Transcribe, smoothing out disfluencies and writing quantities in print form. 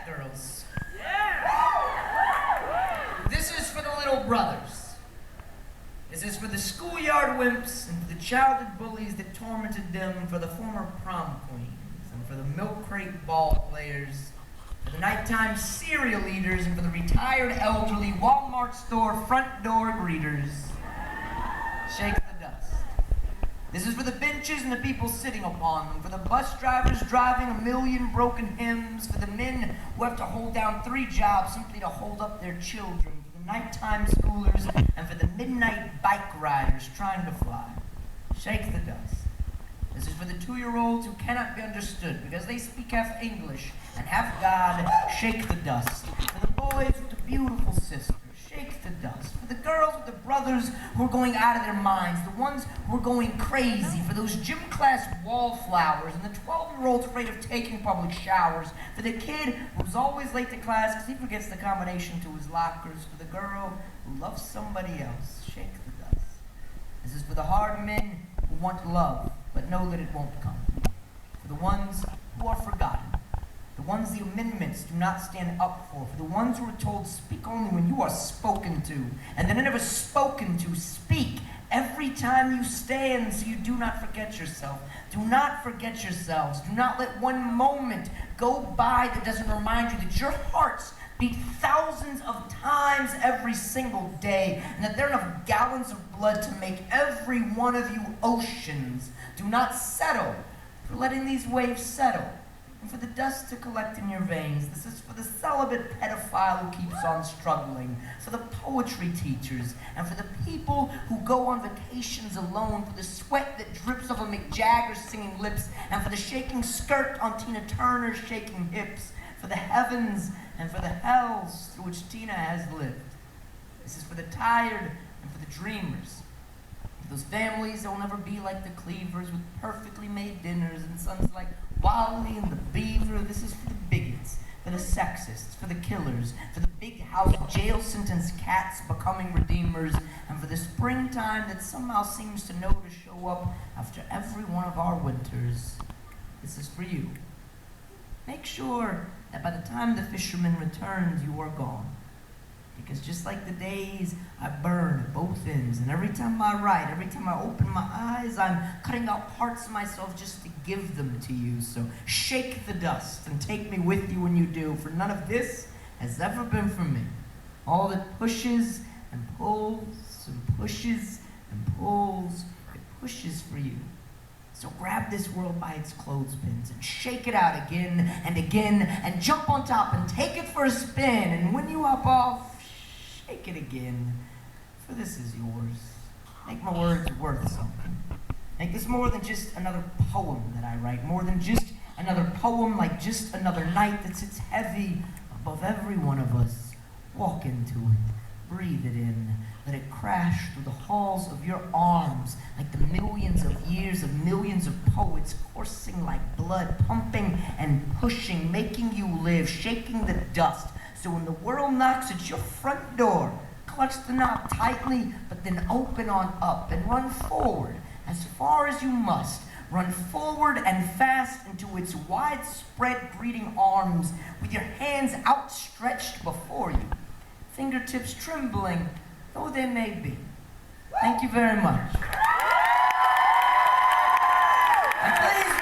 that, girls. This is for the little brothers. This is for the schoolyard wimps and for the childhood bullies that tormented them, for the former prom queens and for the milk crate ball players, for the nighttime cereal eaters and for the retired elderly Walmart store front door greeters. Shake the dust. This is for the benches and the people sitting upon them, for the bus drivers driving a million broken hymns, for the men who have to hold down 3 jobs simply to hold up their children, for the nighttime schoolers, and for the midnight bike riders trying to fly. Shake the dust. This is for the 2-year-olds who cannot be understood because they speak half English and half God. Shake the dust. For the boys with the beautiful sisters. Shake the dust. For the girls with the brothers who are going out of their minds, the ones who are going crazy, for those gym class wallflowers and the 12-year-olds afraid of taking public showers, for the kid who's always late to class because he forgets the combination to his lockers, for the girl who loves somebody else. Shake the dust. This is for the hard men who want love but know that it won't come, for the ones who are forgotten, the ones the amendments do not stand up for the ones who are told speak only when you are spoken to, and then are never spoken to. Speak every time you stand so you do not forget yourself. Do not forget yourselves. Do not let one moment go by that doesn't remind you that your hearts beat thousands of times every single day, and that there are enough gallons of blood to make every one of you oceans. Do not settle for letting these waves settle, and for the dust to collect in your veins. This is for the celibate pedophile who keeps on struggling, for the poetry teachers, and for the people who go on vacations alone, for the sweat that drips off of Mick Jagger's singing lips, and for the shaking skirt on Tina Turner's shaking hips, for the heavens and for the hells through which Tina has lived. This is for the tired and for the dreamers, for those families that will never be like the Cleavers with perfectly made dinners and sons like Wally and the Beaver. This is for the bigots, for the sexists, for the killers, for the big house jail sentence cats becoming redeemers, and for the springtime that somehow seems to know to show up after every one of our winters. This is for you. Make sure that by the time the fisherman returns, you are gone. Because just like the days, I burn at both ends. And every time I write, every time I open my eyes, I'm cutting out parts of myself just to give them to you. So shake the dust and take me with you when you do, for none of this has ever been for me. All that pushes and pulls and pushes and pulls, it pushes for you. So grab this world by its clothespins and shake it out again and jump on top and take it for a spin. And when you hop off, shake it again, for this is yours. Make my words worth something. Make this more than just another poem that I write, more than just another poem, like just another night that sits heavy above every one of us. Walk into it, breathe it in, let it crash through the halls of your arms like the millions of years of millions of poets coursing like blood, pumping and pushing, making you live, shaking the dust. So when the world knocks at your front door, clutch the knob tightly, but then open on up and run forward as far as you must. Run forward and fast into its widespread greeting arms with your hands outstretched before you, fingertips trembling, though they may be. Thank you very much. And please